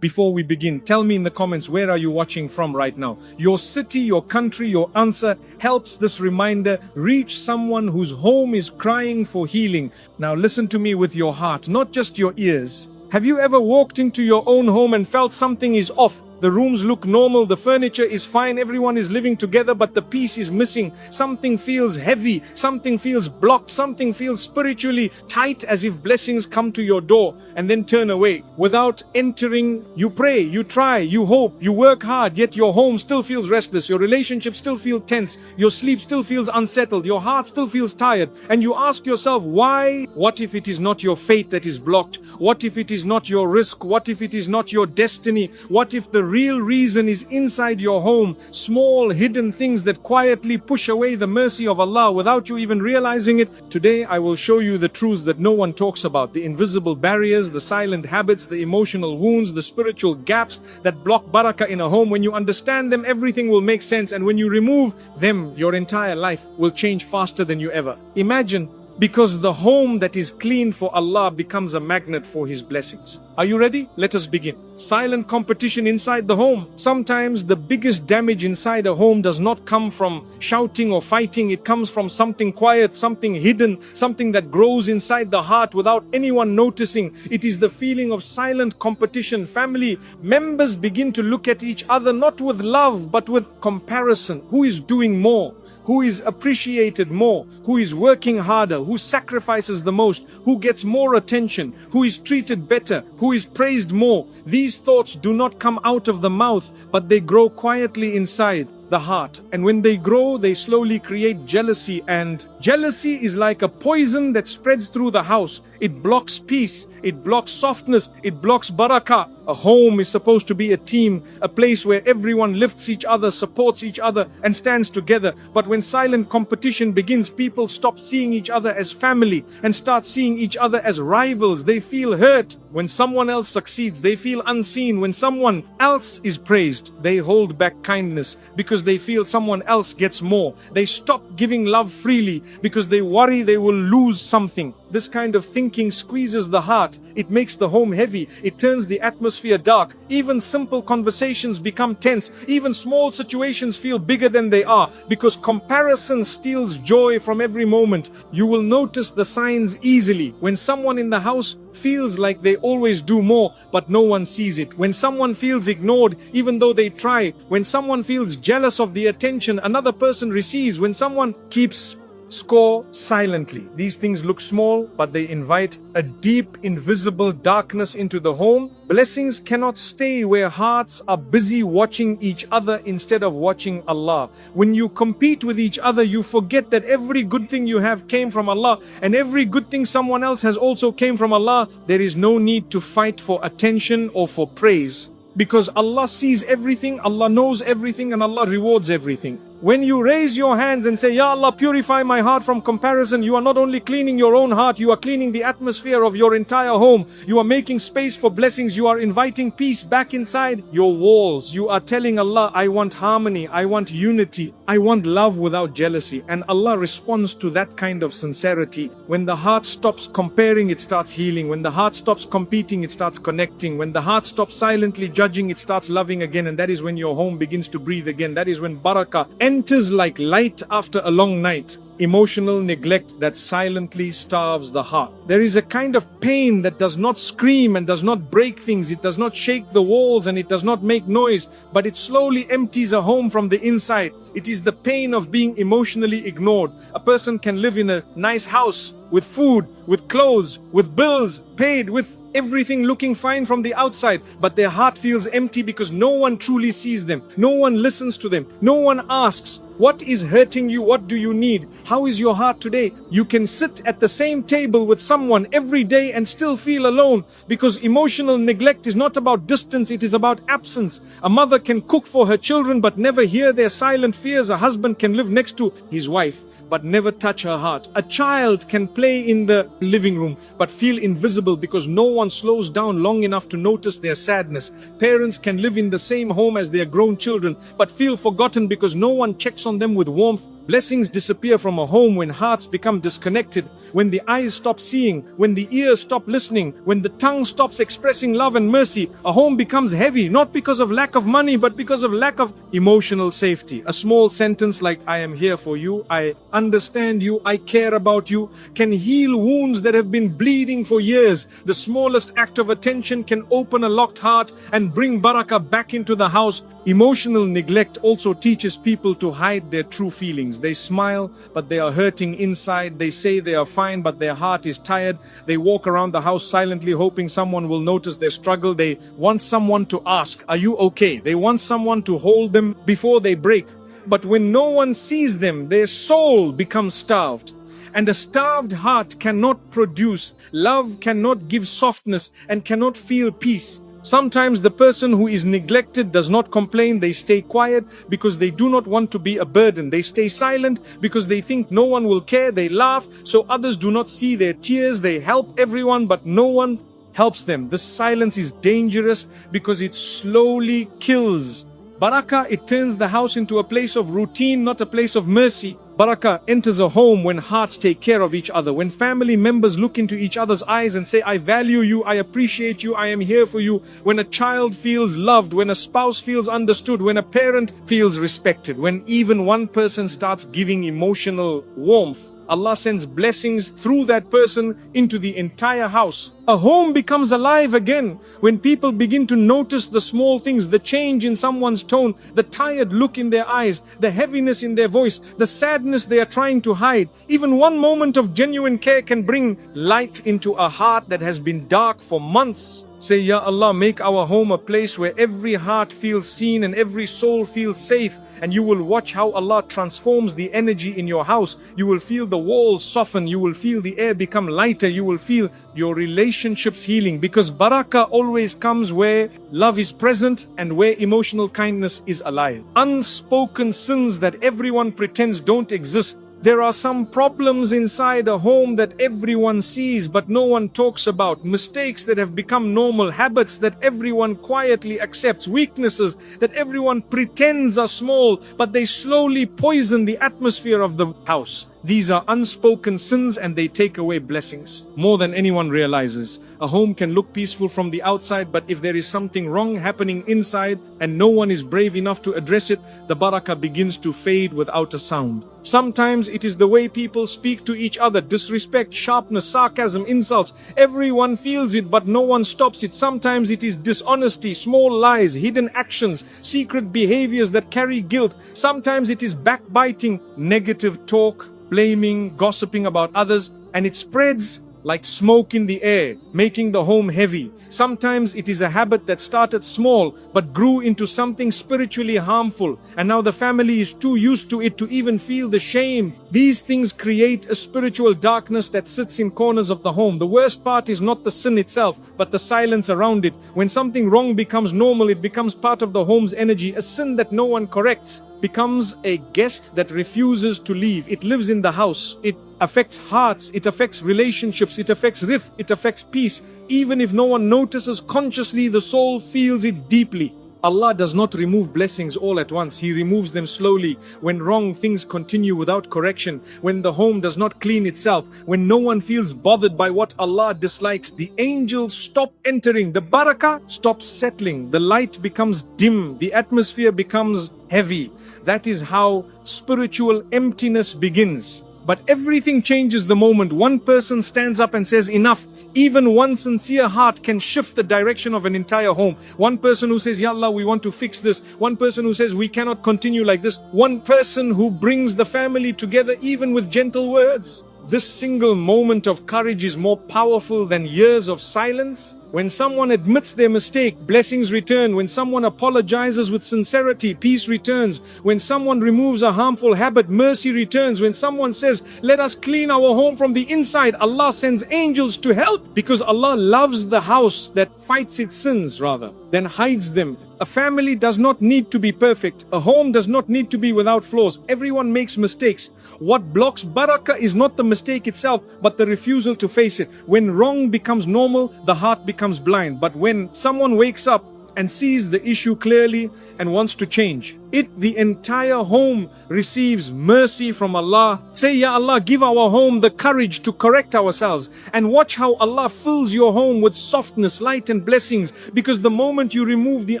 Before we begin, tell me in the comments, where are you watching from right now? Your city, your country, your answer helps this reminder reach someone whose home is crying for healing. Now listen to me with your heart, not just your ears. Have you ever walked into your own home and felt something is off? The rooms look normal, the furniture is fine, everyone is living together, but the peace is missing. Something feels heavy, something feels blocked, something feels spiritually tight, as if blessings come to your door and then turn away. Without entering, you pray, you try, you hope, you work hard, yet your home still feels restless, your relationship still feels tense, your sleep still feels unsettled, your heart still feels tired, and you ask yourself, why? What if it is not your fate that is blocked? What if it is not your risk? What if it is not your destiny? What if the real reason is inside your home? Small hidden things that quietly push away the mercy of Allah without you even realizing it. Today I will show you the truths that no one talks about, the invisible barriers, the silent habits, the emotional wounds, the spiritual gaps that block barakah in a home. When you understand them, everything will make sense, and when you remove them, your entire life will change faster than you ever imagine. Because the home that is cleaned for Allah becomes a magnet for His blessings. Are you ready? Let us begin. Silent competition inside the home. Sometimes the biggest damage inside a home does not come from shouting or fighting. It comes from something quiet, something hidden, something that grows inside the heart without anyone noticing. It is the feeling of silent competition. Family members begin to look at each other not with love but with comparison. Who is doing more? Who is appreciated more? Who is working harder? Who sacrifices the most? Who gets more attention? Who is treated better? Who is praised more? These thoughts do not come out of the mouth, but they grow quietly inside the heart. And when they grow, they slowly create jealousy. And jealousy is like a poison that spreads through the house. It blocks peace. It blocks softness. It blocks barakah. A home is supposed to be a team, a place where everyone lifts each other, supports each other, and stands together. But when silent competition begins, people stop seeing each other as family and start seeing each other as rivals. They feel hurt when someone else succeeds. They feel unseen when someone else is praised. They hold back kindness because they feel someone else gets more. They stop giving love freely because they worry they will lose something. This kind of thinking squeezes the heart. It makes the home heavy. It turns the atmosphere dark. Even simple conversations become tense. Even small situations feel bigger than they are, because comparison steals joy from every moment. You will notice the signs easily. When someone in the house feels like they always do more, but no one sees it. When someone feels ignored, even though they try. When someone feels jealous of the attention another person receives. When someone keeps score silently. These things look small, but they invite a deep, invisible darkness into the home. Blessings cannot stay where hearts are busy watching each other instead of watching Allah. When you compete with each other, you forget that every good thing you have came from Allah, and every good thing someone else has also came from Allah. There is no need to fight for attention or for praise, because Allah sees everything, Allah knows everything, and Allah rewards everything. When you raise your hands and say, Ya Allah, purify my heart from comparison, you are not only cleaning your own heart, you are cleaning the atmosphere of your entire home. You are making space for blessings. You are inviting peace back inside your walls. You are telling Allah, I want harmony, I want unity, I want love without jealousy. And Allah responds to that kind of sincerity. When the heart stops comparing, it starts healing. When the heart stops competing, it starts connecting. When the heart stops silently judging, it starts loving again. And that is when your home begins to breathe again. That is when barakah enters like light after a long night. Emotional neglect that silently starves the heart. There is a kind of pain that does not scream and does not break things. It does not shake the walls and it does not make noise, but it slowly empties a home from the inside. It is the pain of being emotionally ignored. A person can live in a nice house with food, with clothes, with bills paid, with everything looking fine from the outside, but their heart feels empty because no one truly sees them. No one listens to them. No one asks, what is hurting you? What do you need? How is your heart today? You can sit at the same table with someone every day and still feel alone, because emotional neglect is not about distance, it is about absence. A mother can cook for her children but never hear their silent fears. A husband can live next to his wife but never touch her heart. A child can play in the living room but feel invisible because no one slows down long enough to notice their sadness. Parents can live in the same home as their grown children but feel forgotten because no one checks on on them with warmth. Blessings disappear from a home when hearts become disconnected, when the eyes stop seeing, when the ears stop listening, when the tongue stops expressing love and mercy. A home becomes heavy, not because of lack of money, but because of lack of emotional safety. A small sentence like, I am here for you, I understand you, I care about you, can heal wounds that have been bleeding for years. The smallest act of attention can open a locked heart and bring barakah back into the house. Emotional neglect also teaches people to hide their true feelings. They smile, but they are hurting inside. They say they are fine, but their heart is tired. They walk around the house silently, hoping someone will notice their struggle. They want someone to ask, are you okay? They want someone to hold them before they break. But when no one sees them, their soul becomes starved. And a starved heart cannot produce love, cannot give softness, and cannot feel peace. Sometimes the person who is neglected does not complain. They stay quiet because they do not want to be a burden. They stay silent because they think no one will care. They laugh so others do not see their tears. They help everyone, but no one helps them. This silence is dangerous because it slowly kills barakah. It turns the house into a place of routine, not a place of mercy. Barakah enters a home when hearts take care of each other, when family members look into each other's eyes and say, I value you, I appreciate you, I am here for you. When a child feels loved, when a spouse feels understood, when a parent feels respected, when even one person starts giving emotional warmth, Allah sends blessings through that person into the entire house. A home becomes alive again when people begin to notice the small things, the change in someone's tone, the tired look in their eyes, the heaviness in their voice, the sadness they are trying to hide. Even one moment of genuine care can bring light into a heart that has been dark for months. Say, Ya Allah, make our home a place where every heart feels seen and every soul feels safe. And you will watch how Allah transforms the energy in your house. You will feel the walls soften. You will feel the air become lighter. You will feel your relationships healing. Because barakah always comes where love is present and where emotional kindness is alive. Unspoken sins that everyone pretends don't exist. There are some problems inside a home that everyone sees but no one talks about. Mistakes that have become normal. Habits that everyone quietly accepts. Weaknesses that everyone pretends are small but they slowly poison the atmosphere of the house. These are unspoken sins and they take away blessings more than anyone realizes. A home can look peaceful from the outside, but if there is something wrong happening inside and no one is brave enough to address it, the barakah begins to fade without a sound. Sometimes it is the way people speak to each other. Disrespect, sharpness, sarcasm, insults. Everyone feels it but no one stops it. Sometimes it is dishonesty, small lies, hidden actions, secret behaviors that carry guilt. Sometimes it is backbiting, negative talk, blaming, gossiping about others, and it spreads like smoke in the air, making the home heavy. Sometimes it is a habit that started small but grew into something spiritually harmful, and now the family is too used to it to even feel the shame. These things create a spiritual darkness that sits in corners of the home. The worst part is not the sin itself, but the silence around it. When something wrong becomes normal, it becomes part of the home's energy. A sin that no one corrects becomes a guest that refuses to leave. It lives in the house. It affects hearts, it affects relationships, it affects rizq, it affects peace. Even if no one notices consciously, the soul feels it deeply. Allah does not remove blessings all at once. He removes them slowly. When wrong things continue without correction, when the home does not clean itself, when no one feels bothered by what Allah dislikes, the angels stop entering, the barakah stops settling, the light becomes dim, the atmosphere becomes heavy. That is how spiritual emptiness begins. But everything changes the moment one person stands up and says enough. Even one sincere heart can shift the direction of an entire home. One person who says, Ya Allah, we want to fix this. One person who says, we cannot continue like this. One person who brings the family together even with gentle words. This single moment of courage is more powerful than years of silence. When someone admits their mistake, blessings return. When someone apologizes with sincerity, peace returns. When someone removes a harmful habit, mercy returns. When someone says, let us clean our home from the inside, Allah sends angels to help, because Allah loves the house that fights its sins than hides them. A family does not need to be perfect. A home does not need to be without flaws. Everyone makes mistakes. What blocks barakah is not the mistake itself, but the refusal to face it. When wrong becomes normal, the heart becomes blind. But when someone wakes up and sees the issue clearly and wants to change. The entire home receives mercy from Allah. Say, Ya Allah, give our home the courage to correct ourselves, and watch how Allah fills your home with softness, light and blessings, because the moment you remove the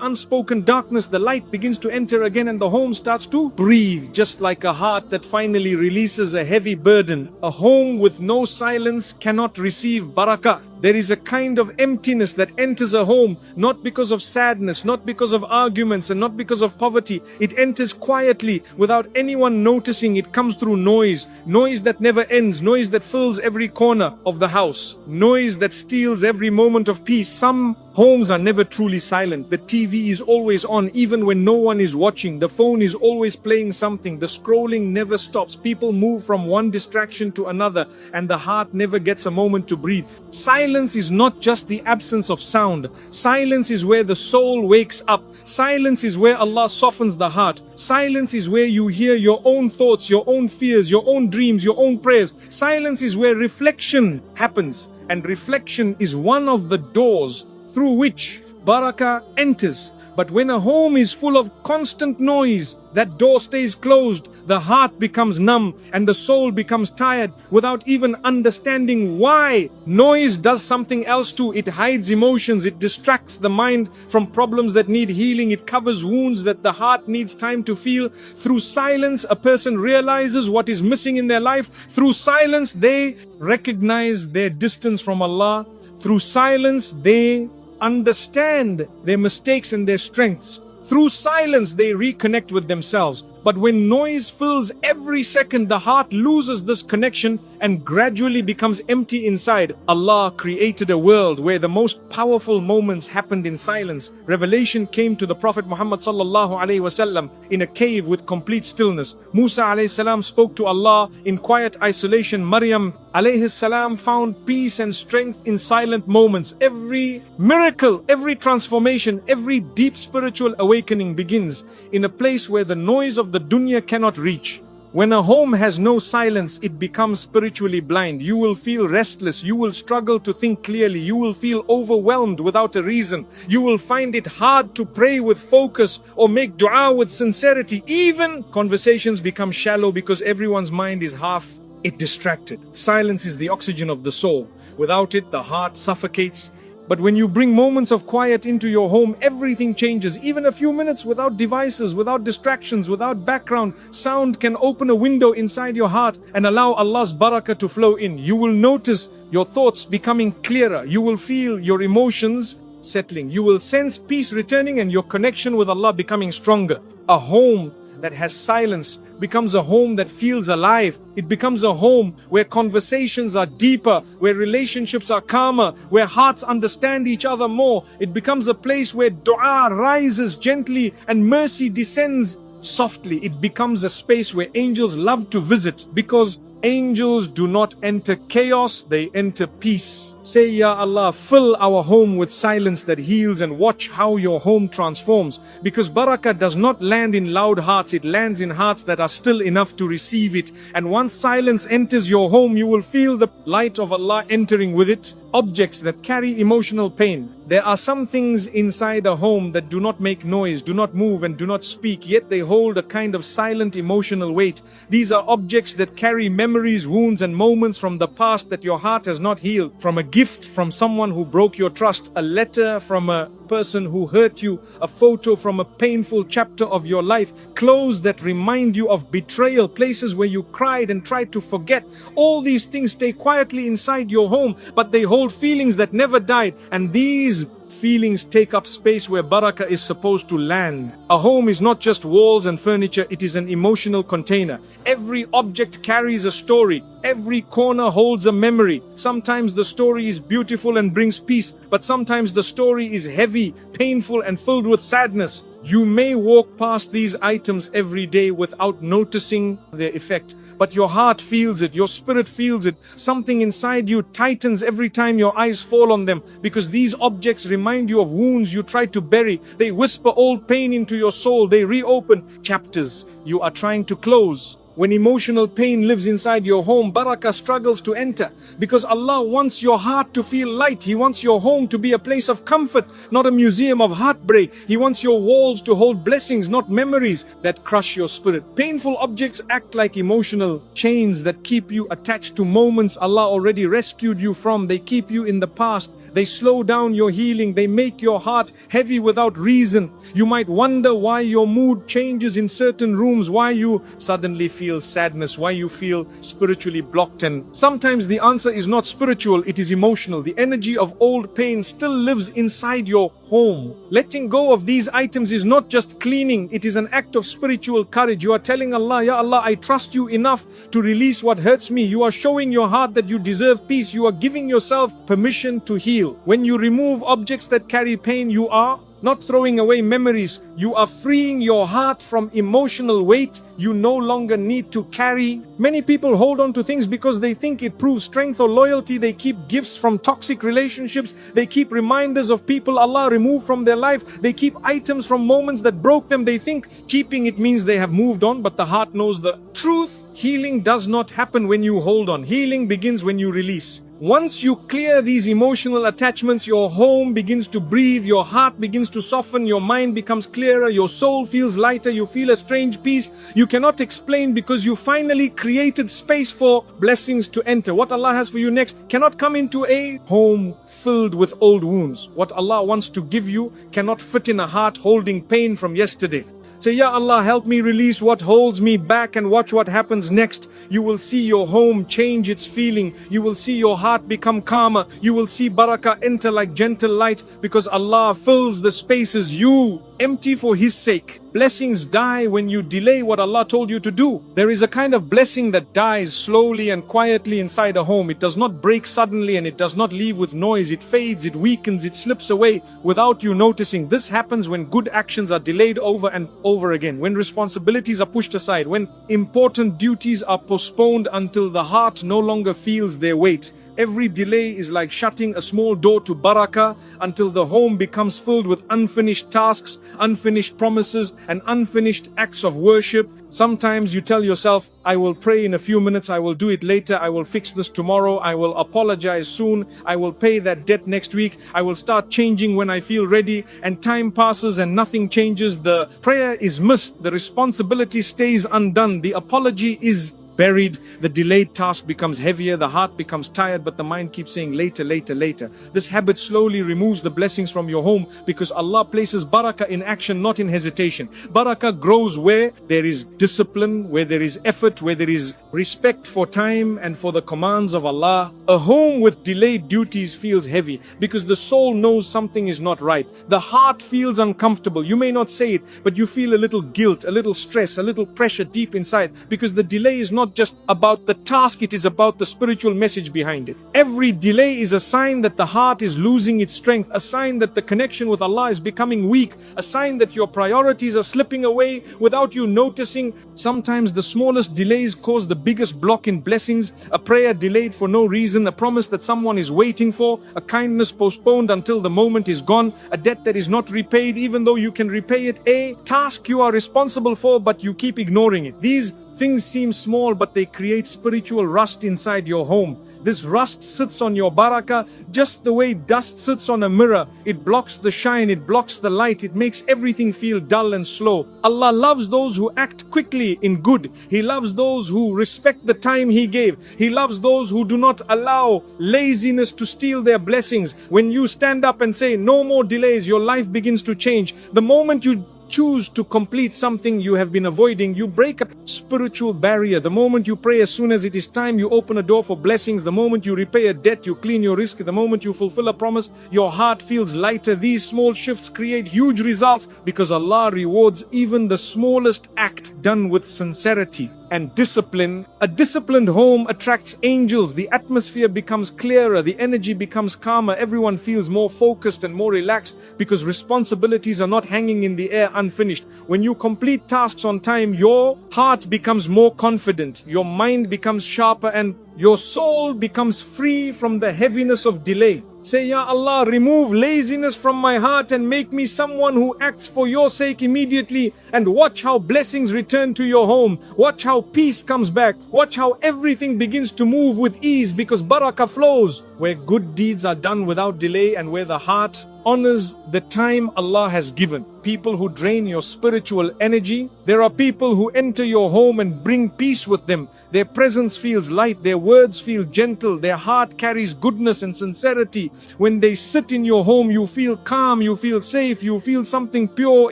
unspoken darkness, the light begins to enter again and the home starts to breathe, just like a heart that finally releases a heavy burden. A home with no silence cannot receive barakah. There is a kind of emptiness that enters a home, not because of sadness, not because of arguments, and not because of poverty. It enters quietly without anyone noticing. It comes through noise that never ends, noise that fills every corner of the house, noise that steals every moment of peace. Some homes are never truly silent. The TV is always on even when no one is watching. The phone is always playing something. The scrolling never stops. People move from one distraction to another, and the heart never gets a moment to breathe. Silence is not just the absence of sound. Silence is where the soul wakes up. Silence is where Allah softens the heart. Silence is where you hear your own thoughts, your own fears, your own dreams, your own prayers. Silence is where reflection happens, and reflection is one of the doors through which barakah enters. But when a home is full of constant noise, that door stays closed, the heart becomes numb, and the soul becomes tired without even understanding why. Noise does something else too. It hides emotions, it distracts the mind from problems that need healing, it covers wounds that the heart needs time to feel. Through silence, a person realizes what is missing in their life. Through silence, they recognize their distance from Allah. Through silence, they understand their mistakes and their strengths. Through silence, they reconnect with themselves. But when noise fills every second, the heart loses this connection and gradually becomes empty inside. Allah created a world where the most powerful moments happened in silence. Revelation came to the Prophet Muhammad sallallahu alaihi wasallam in a cave with complete stillness. Musa alayhi salam spoke to Allah in quiet isolation. Maryam alayhi salam found peace and strength in silent moments. Every miracle, every transformation, every deep spiritual awakening begins in a place where the noise of the dunya cannot reach. When a home has no silence, it becomes spiritually blind. You will feel restless. You will struggle to think clearly. You will feel overwhelmed without a reason. You will find it hard to pray with focus or make dua with sincerity. Even conversations become shallow because everyone's mind is half distracted. Silence is the oxygen of the soul. Without it, the heart suffocates. But when you bring moments of quiet into your home, everything changes. Even a few minutes without devices, without distractions, without background sound can open a window inside your heart and allow Allah's barakah to flow in. You will notice your thoughts becoming clearer. You will feel your emotions settling. You will sense peace returning and your connection with Allah becoming stronger. A home that has silence becomes a home that feels alive. It becomes a home where conversations are deeper, where relationships are calmer, where hearts understand each other more. It becomes a place where dua rises gently and mercy descends softly. It becomes a space where angels love to visit, because angels do not enter chaos, they enter peace. Say, Ya Allah, fill our home with silence that heals, and watch how your home transforms. Because barakah does not land in loud hearts, it lands in hearts that are still enough to receive it. And once silence enters your home, you will feel the light of Allah entering with it. Objects that carry emotional pain. There are some things inside a home that do not make noise, do not move, and do not speak, yet they hold a kind of silent emotional weight. These are objects that carry memories, wounds, and moments from the past that your heart has not healed. From a gift from someone who broke your trust, a letter from a person who hurt you, a photo from a painful chapter of your life, clothes that remind you of betrayal, places where you cried and tried to forget. All these things stay quietly inside your home, but they hold feelings that never died, and these feelings take up space where barakah is supposed to land. A home is not just walls and furniture, it is an emotional container. Every object carries a story. Every corner holds a memory. Sometimes the story is beautiful and brings peace, but sometimes the story is heavy, painful, and filled with sadness. You may walk past these items every day without noticing their effect, but your heart feels it, your spirit feels it. Something inside you tightens every time your eyes fall on them, because these objects remind you of wounds you tried to bury. They whisper old pain into your soul. They reopen chapters you are trying to close. When emotional pain lives inside your home, barakah struggles to enter, because Allah wants your heart to feel light. He wants your home to be a place of comfort, not a museum of heartbreak. He wants your walls to hold blessings, not memories that crush your spirit. Painful objects act like emotional chains that keep you attached to moments Allah already rescued you from. They keep you in the past. They slow down your healing. They make your heart heavy without reason. You might wonder why your mood changes in certain rooms, why you suddenly feel sadness, why you feel spiritually blocked. And sometimes the answer is not spiritual, it is emotional. The energy of old pain still lives inside your home. Letting go of these items is not just cleaning, it is an act of spiritual courage. You are telling Allah, Ya Allah, I trust you enough to release what hurts me. You are showing your heart that you deserve peace. You are giving yourself permission to heal. When you remove objects that carry pain, you are not throwing away memories. You are freeing your heart from emotional weight you no longer need to carry. Many people hold on to things because they think it proves strength or loyalty. They keep gifts from toxic relationships. They keep reminders of people Allah removed from their life. They keep items from moments that broke them. They think keeping it means they have moved on, but the heart knows the truth. Healing does not happen when you hold on. Healing begins when you release. Once you clear these emotional attachments, your home begins to breathe, your heart begins to soften, your mind becomes clearer, your soul feels lighter, you feel a strange peace you cannot explain because you finally created space for blessings to enter. What Allah has for you next cannot come into a home filled with old wounds. What Allah wants to give you cannot fit in a heart holding pain from yesterday. Say, Ya Allah, help me release what holds me back and watch what happens next. You will see your home change its feeling. You will see your heart become calmer. You will see barakah enter like gentle light because Allah fills the spaces you empty for His sake. Blessings die when you delay what Allah told you to do. There is a kind of blessing that dies slowly and quietly inside a home. It does not break suddenly and it does not leave with noise. It fades, it weakens, it slips away without you noticing. This happens when good actions are delayed over and over again, when responsibilities are pushed aside, when important duties are postponed until the heart no longer feels their weight. Every delay is like shutting a small door to barakah until the home becomes filled with unfinished tasks, unfinished promises, and unfinished acts of worship. Sometimes you tell yourself, I will pray in a few minutes, I will do it later, I will fix this tomorrow, I will apologize soon, I will pay that debt next week, I will start changing when I feel ready, and time passes and nothing changes. The prayer is missed, the responsibility stays undone, the apology is buried, the delayed task becomes heavier, the heart becomes tired, but the mind keeps saying later, later, later. This habit slowly removes the blessings from your home because Allah places barakah in action, not in hesitation. Barakah grows where there is discipline, where there is effort, where there is respect for time and for the commands of Allah. A home with delayed duties feels heavy because the soul knows something is not right. The heart feels uncomfortable. You may not say it, but you feel a little guilt, a little stress, a little pressure deep inside because the delay is not just about the task, it is about the spiritual message behind it. Every delay is a sign that the heart is losing its strength, a sign that the connection with Allah is becoming weak, a sign that your priorities are slipping away without you noticing. Sometimes the smallest delays cause the biggest block in blessings. A prayer delayed for no reason, a promise that someone is waiting for, a kindness postponed until the moment is gone, a debt that is not repaid even though you can repay it, a task you are responsible for but you keep ignoring it. These things seem small, but they create spiritual rust inside your home. This rust sits on your barakah just the way dust sits on a mirror. It blocks the shine, it blocks the light, it makes everything feel dull and slow. Allah loves those who act quickly in good. He loves those who respect the time He gave. He loves those who do not allow laziness to steal their blessings. When you stand up and say, no more delays, your life begins to change. The moment you choose to complete something you have been avoiding, you break a spiritual barrier. The moment you pray as soon as it is time, you open a door for blessings. The moment you repay a debt, you clean your rizq. The moment you fulfill a promise, your heart feels lighter. These small shifts create huge results because Allah rewards even the smallest act done with sincerity and discipline. A disciplined home attracts angels. The atmosphere becomes clearer. The energy becomes calmer. Everyone feels more focused and more relaxed because responsibilities are not hanging in the air unfinished. When you complete tasks on time, your heart becomes more confident. Your mind becomes sharper and your soul becomes free from the heaviness of delay. Say, Ya Allah, remove laziness from my heart and make me someone who acts for your sake immediately. And watch how blessings return to your home. Watch how peace comes back. Watch how everything begins to move with ease, because barakah flows where good deeds are done without delay and where the heart honors the time Allah has given. People who drain your spiritual energy. There are people who enter your home and bring peace with them. Their presence feels light, their words feel gentle, their heart carries goodness and sincerity. When they sit in your home, you feel calm, you feel safe, you feel something pure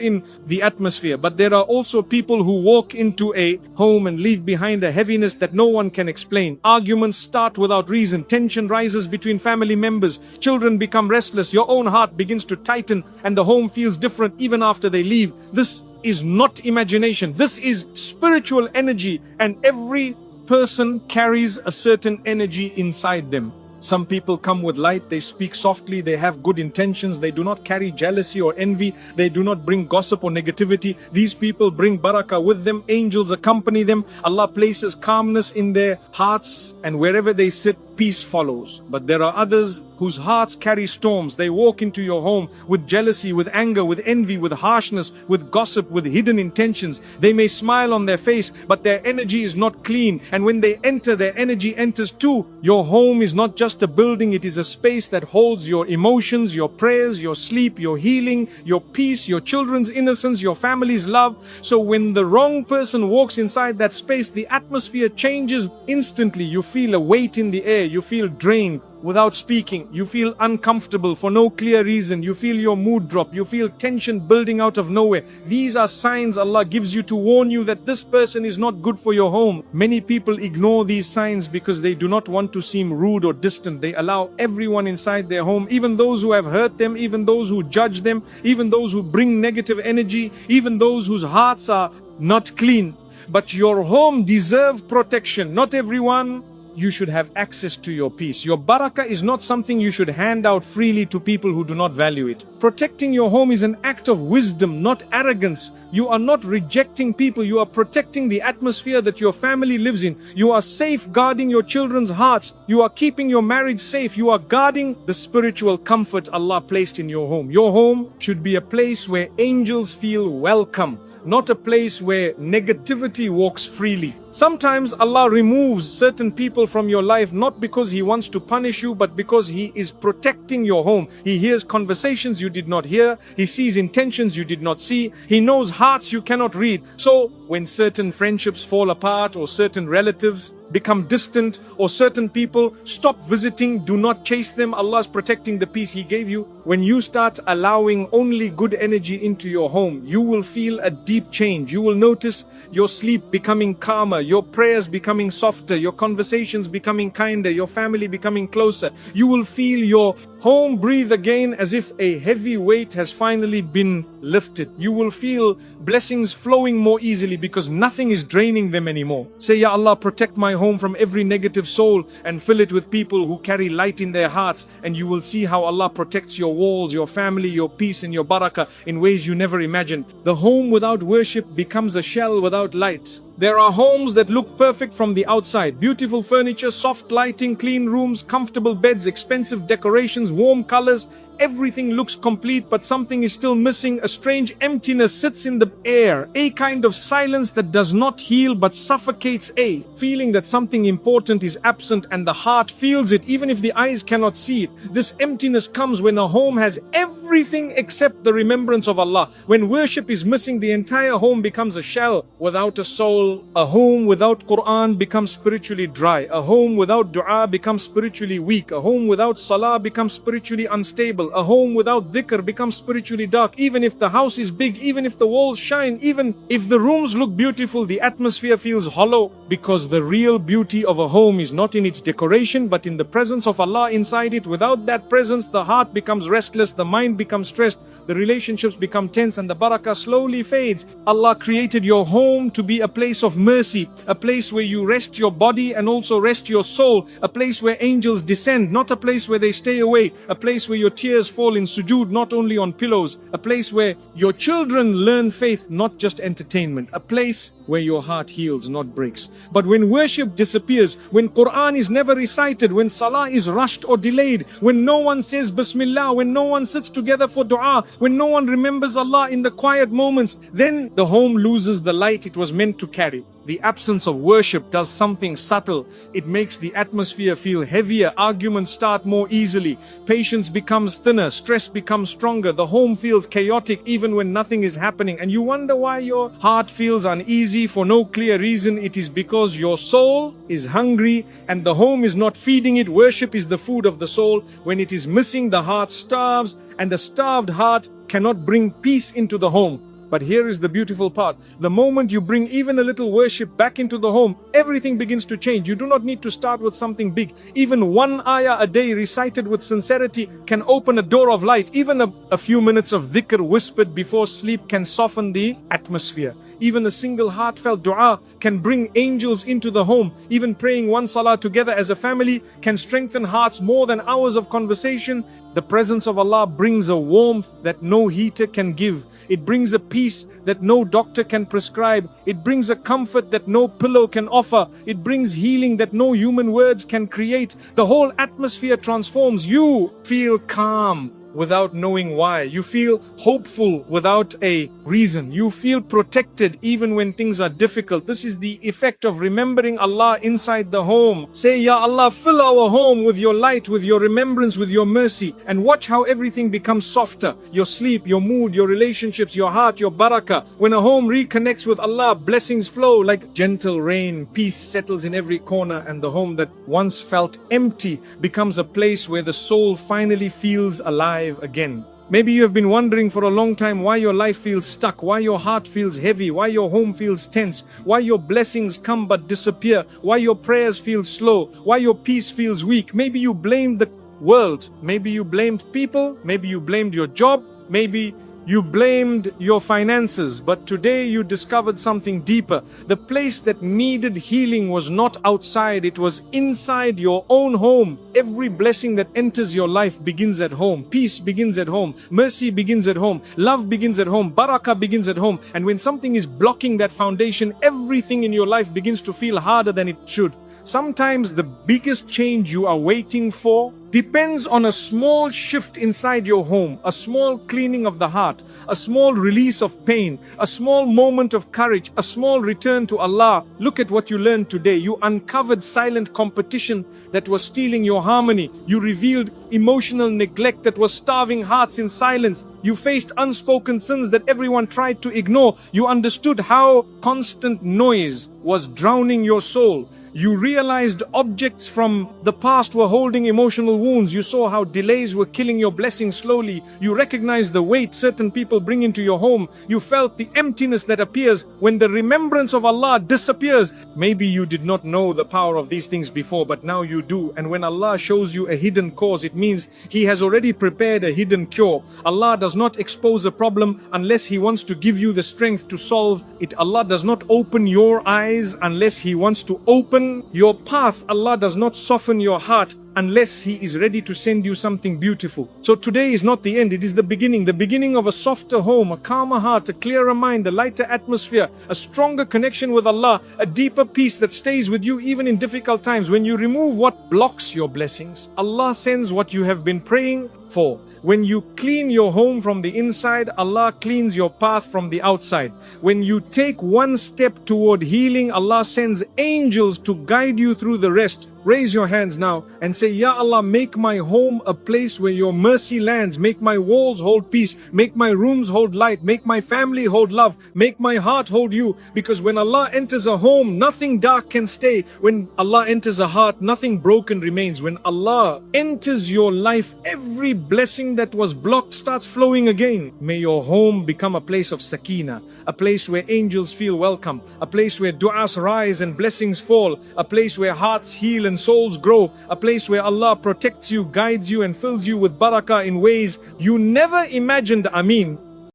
in the atmosphere. But there are also people who walk into a home and leave behind a heaviness that no one can explain. Arguments start without reason, tension rises between family members, children become restless, your own heart begins to tighten, and the home feels different even after they leave. This is not imagination, this is spiritual energy, and every person carries a certain energy inside them. Some people come with light, they speak softly, they have good intentions, they do not carry jealousy or envy, they do not bring gossip or negativity. These people bring barakah with them, angels accompany them, Allah places calmness in their hearts, and wherever they sit, peace follows. But there are others whose hearts carry storms. They walk into your home with jealousy, with anger, with envy, with harshness, with gossip, with hidden intentions. They may smile on their face, but their energy is not clean. And when they enter, their energy enters too. Your home is not just a building, it is a space that holds your emotions, your prayers, your sleep, your healing, your peace, your children's innocence, your family's love. So when the wrong person walks inside that space, the atmosphere changes instantly. You feel a weight in the air. You feel drained without speaking. You feel uncomfortable for no clear reason. You feel your mood drop. You feel tension building out of nowhere. These are signs Allah gives you to warn you that this person is not good for your home. Many people ignore these signs because they do not want to seem rude or distant. They allow everyone inside their home, even those who have hurt them, even those who judge them, even those who bring negative energy, even those whose hearts are not clean. But your home deserves protection. Not everyone. You should have access to your peace. Your barakah is not something you should hand out freely to people who do not value it. Protecting your home is an act of wisdom, not arrogance. You are not rejecting people. You are protecting the atmosphere that your family lives in. You are safeguarding your children's hearts. You are keeping your marriage safe. You are guarding the spiritual comfort Allah placed in your home. Your home should be a place where angels feel welcome, not a place where negativity walks freely. Sometimes Allah removes certain people from your life not because He wants to punish you, but because He is protecting your home. He hears conversations you did not hear. He sees intentions you did not see. He knows hearts you cannot read. So when certain friendships fall apart, or certain relatives become distant, or certain people stop visiting, do not chase them. Allah is protecting the peace He gave you. When you start allowing only good energy into your home, you will feel a deep change. You will notice your sleep becoming calmer, your prayers becoming softer, your conversations becoming kinder, your family becoming closer. You will feel your home breathe again as if a heavy weight has finally been lifted. You will feel blessings flowing more easily because nothing is draining them anymore. Say, Ya Allah, protect my home from every negative soul and fill it with people who carry light in their hearts, and you will see how Allah protects your walls, your family, your peace and your barakah in ways you never imagined. The home without worship becomes a shell without light. There are homes that look perfect from the outside. Beautiful furniture, soft lighting, clean rooms, comfortable beds, expensive decorations, warm colors. Everything looks complete, but something is still missing. A strange emptiness sits in the air. A kind of silence that does not heal but suffocates. A feeling that something important is absent and the heart feels it even if the eyes cannot see it. This emptiness comes when a home has everything except the remembrance of Allah. When worship is missing, the entire home becomes a shell without a soul. A home without Qur'an becomes spiritually dry. A home without dua becomes spiritually weak. A home without salah becomes spiritually unstable. A home without dhikr becomes spiritually dark. Even if the house is big, even if the walls shine, even if the rooms look beautiful, the atmosphere feels hollow, because the real beauty of a home is not in its decoration but in the presence of Allah inside it. Without that presence, the heart becomes restless, the mind becomes stressed, the relationships become tense, and the barakah slowly fades. Allah created your home to be a place of mercy, a place where you rest your body and also rest your soul, a place where angels descend, not a place where they stay away, a place where your tears tears fall in sujood, not only on pillows, a place where your children learn faith, not just entertainment, a place where your heart heals, not breaks. But when worship disappears, when Qur'an is never recited, when salah is rushed or delayed, when no one says Bismillah, when no one sits together for dua, when no one remembers Allah in the quiet moments, then the home loses the light it was meant to carry. The absence of worship does something subtle. It makes the atmosphere feel heavier, arguments start more easily, patience becomes thinner, stress becomes stronger, the home feels chaotic even when nothing is happening, and you wonder why your heart feels uneasy for no clear reason. It is because your soul is hungry and the home is not feeding it. Worship is the food of the soul. When it is missing, the heart starves, and the starved heart cannot bring peace into the home. But here is the beautiful part. The moment you bring even a little worship back into the home, everything begins to change. You do not need to start with something big. Even one ayah a day recited with sincerity can open a door of light. Even a few minutes of dhikr whispered before sleep can soften the atmosphere. Even a single heartfelt dua can bring angels into the home. Even praying one salah together as a family can strengthen hearts more than hours of conversation. The presence of Allah brings a warmth that no heater can give. It brings a peace that no doctor can prescribe. It brings a comfort that no pillow can offer. It brings healing that no human words can create. The whole atmosphere transforms. You feel calm without knowing why. You feel hopeful without a reason. You feel protected even when things are difficult. This is the effect of remembering Allah inside the home. Say, Ya Allah, fill our home with your light, with your remembrance, with your mercy, and watch how everything becomes softer. Your sleep, your mood, your relationships, your heart, your barakah. When a home reconnects with Allah, blessings flow like gentle rain. Peace settles in every corner, and the home that once felt empty becomes a place where the soul finally feels alive again. Maybe you have been wondering for a long time why your life feels stuck, why your heart feels heavy, why your home feels tense, why your blessings come but disappear, why your prayers feel slow, why your peace feels weak. Maybe you blamed the world, maybe you blamed people, maybe you blamed your job, maybe you blamed your finances, but today you discovered something deeper. The place that needed healing was not outside, it was inside your own home. Every blessing that enters your life begins at home. Peace begins at home. Mercy begins at home. Love begins at home. Barakah begins at home. And when something is blocking that foundation, everything in your life begins to feel harder than it should. Sometimes the biggest change you are waiting for depends on a small shift inside your home, a small cleaning of the heart, a small release of pain, a small moment of courage, a small return to Allah. Look at what you learned today. You uncovered silent competition that was stealing your harmony. You revealed emotional neglect that was starving hearts in silence. You faced unspoken sins that everyone tried to ignore. You understood how constant noise was drowning your soul. You realized objects from the past were holding emotional wounds. You saw how delays were killing your blessings slowly. You recognized the weight certain people bring into your home. You felt the emptiness that appears when the remembrance of Allah disappears. Maybe you did not know the power of these things before, but now you do. And when Allah shows you a hidden cause, it means He has already prepared a hidden cure. Allah does not expose a problem unless He wants to give you the strength to solve it. Allah does not open your eyes unless He wants to open your path. Allah does not soften your heart unless He is ready to send you something beautiful. So today is not the end, it is the beginning of a softer home, a calmer heart, a clearer mind, a lighter atmosphere, a stronger connection with Allah, a deeper peace that stays with you even in difficult times. When you remove what blocks your blessings, Allah sends what you have been praying for. When you clean your home from the inside, Allah cleans your path from the outside. When you take one step toward healing, Allah sends angels to guide you through the rest. Raise your hands now and say, Ya Allah, make my home a place where your mercy lands. Make my walls hold peace. Make my rooms hold light. Make my family hold love. Make my heart hold you. Because when Allah enters a home, nothing dark can stay. When Allah enters a heart, nothing broken remains. When Allah enters your life, every blessing that was blocked starts flowing again. May your home become a place of sakina, a place where angels feel welcome, a place where du'as rise and blessings fall, a place where hearts heal and souls grow, a place where Allah protects you, guides you and fills you with barakah in ways you never imagined. Ameen.